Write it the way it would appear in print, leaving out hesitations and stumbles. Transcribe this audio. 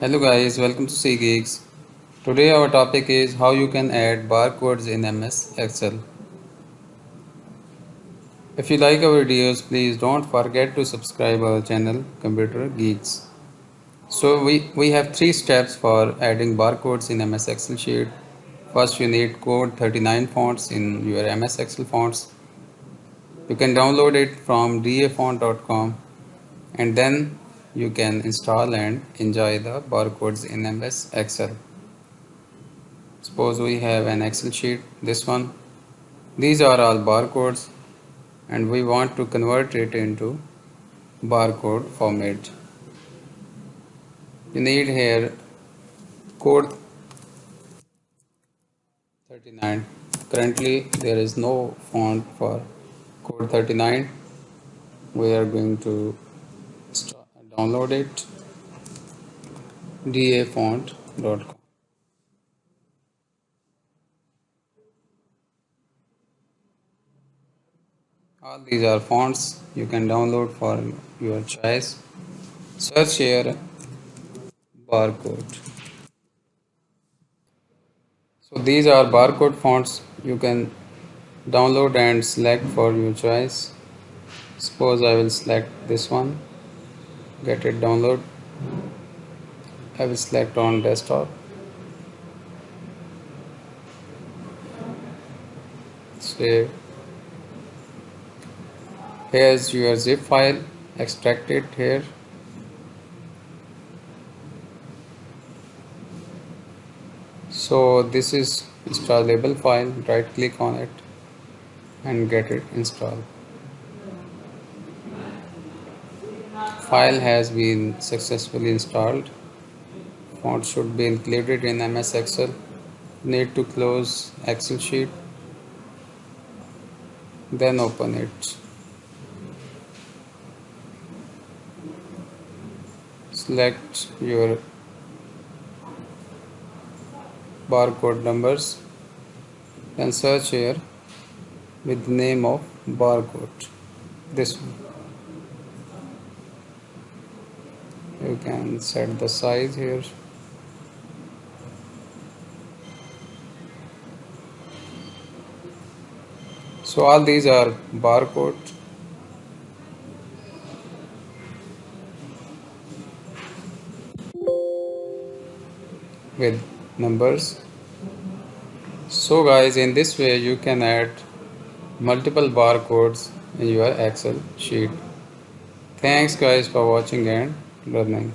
Hello guys, welcome to CGeeks. Today our topic is how you can add barcodes in MS Excel. If you like our videos, please don't forget to subscribe our channel Computer Geeks. So we have three steps for adding barcodes in MS Excel sheet. First you need code 39 fonts in your MS Excel fonts. You can download it from dafont.com and then you can install and enjoy the barcodes in MS Excel. Suppose we have an Excel sheet, this one. These are all barcodes and we want to convert it into barcode format. You need here code 39. Currently there is no font for code 39. We are going to download it dafont.com. All these are fonts you can download for your choice. Search here barcode. So these are barcode fonts you can download and select for your choice. Suppose I will select this one, get it download. I will select on desktop. Save. Here's your zip file, extract it here. So this is installable file, right click on it and get it installed. File has been successfully installed. Font should be included in MS Excel. Need to close Excel sheet, then open it. Select your barcode numbers, then search here with the name of barcode. This one. You can set the size here. So all these are barcode. With numbers. So guys, in this way you can add multiple barcodes in your Excel sheet. Thanks guys for watching and learning.